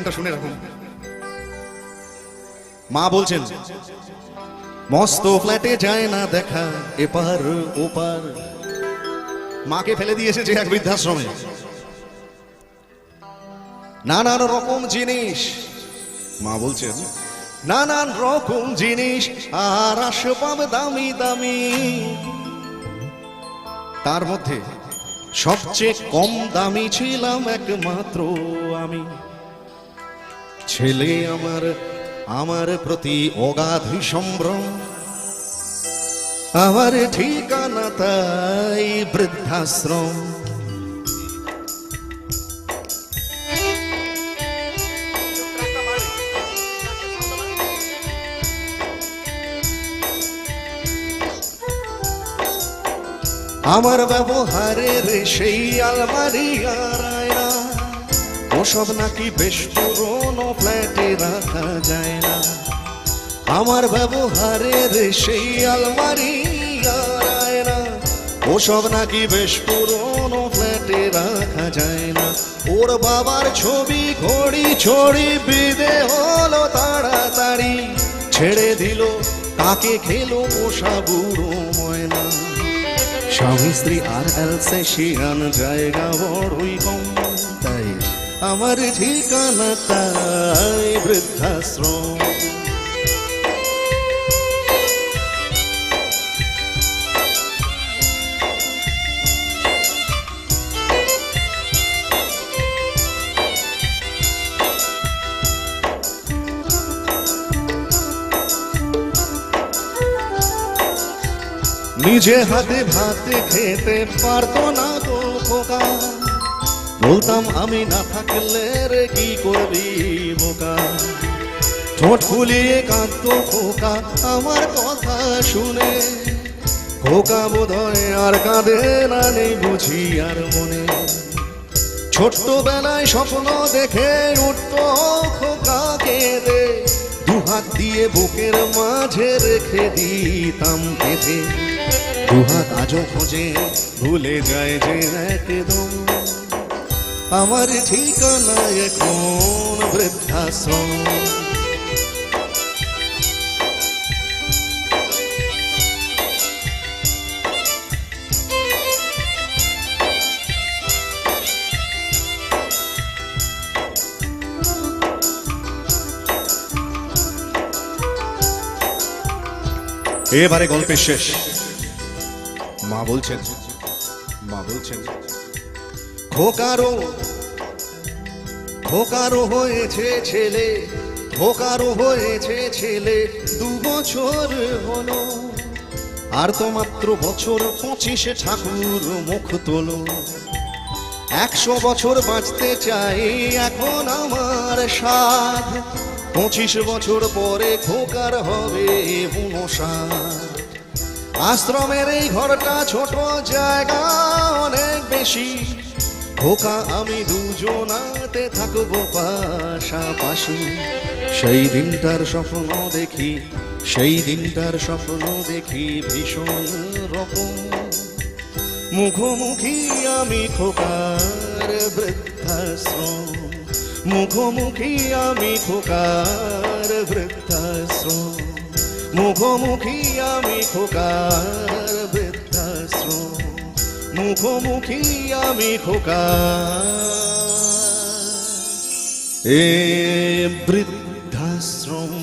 গানটা শুনে রাখুন। মা বলছেন, মস্ত ফ্ল্যাটে যায় না দেখা এপার ওপার। মাকে ফেলে দিয়ে এসেছে এক বৃদ্ধাশ্রমে। নানান রকম জিনিস, মা বলছেন নানান রকম জিনিস আর আসবাব দামি দামি, তার মধ্যে সবচেয়ে কম দামি ছিলাম একমাত্র আমি। ছেলে আমার আমার প্রতি অগাধ সম্ভ্রম, আমার ঠিকানা তাই বৃদ্ধাশ্রম। আমার ব্যবহারের সেই আলমারি আর আয়না, ওসব নাকি বেশ পুরনো ফ্ল্যাটে রাখা যায় না। আমার ব্যবহারের সেই আলমারি আর আয়না, ওসব নাকি বেশ পুরনো ফ্ল্যাটে রাখা যায় না। ওর বাবার ছবি ঘড়ি ছড়ি বিদে হলো তাড়াতাড়ি, ছেড়ে দিল তাকে খেলো পোষা বুড়ো ময়না। স্বামী স্ত্রী আর অ্যালসেশিয়ান জায়গা বড়ই কম, তাই আমার ঠিকানা তাই বৃদ্ধাশ্রম। নিজে হাতে ভাত খেতে পারতো না তো খোকা, বলতাম আমি না থাকলে রে কি করবি বোকা। ঠোঁট ফুলিয়ে কাঁদতো খোকা আমার কথা শুনে, খোকা বোধহয় আর কাঁদে না, নেই বুঝি আর মনে। ছোট্টবেলায় স্বপ্ন দেখে উঠতো খোকা কেঁদে, দুহাত দিয়ে বুকের মাঝে রেখে দিতাম কেঁদে। দুহাত আজও খোঁজে ভুলে যায় যে একদম, আমার ঠিকানা এখন বৃদ্ধাশ্রম। এবারে গল্পের শেষ। মা বলছেন খোকারও হয়েছে ছেলে, খোকারও হয়েছে ছেলে, 2 বছর হলো। আর তো মাত্র বছর 25 ঠাকুর মুখ তোলো। 100 বছর বাঁচতে চাই এখন আমার সাধ, 25 বছর পরে খোকার হবে 59। আশ্রমের এই ঘরটা ছোট, জায়গা অনেক বেশি। খোকা আমি দুজনাতে থাকবো পাশাপাশি। সেই দিনটার স্বপ্ন দেখি, সেই দিনটার স্বপ্ন দেখি ভীষণ রকম। মুখোমুখি আমি খোকার বৃদ্ধাশ্রম, মুখোমুখি আমি খোকার বৃদ্ধাশ্রম, মুখোমুখি আমি খোকার বৃদ্ধাশ্রম, মুখোমুখি আমি খোকার এ বৃদ্ধাশ্রম।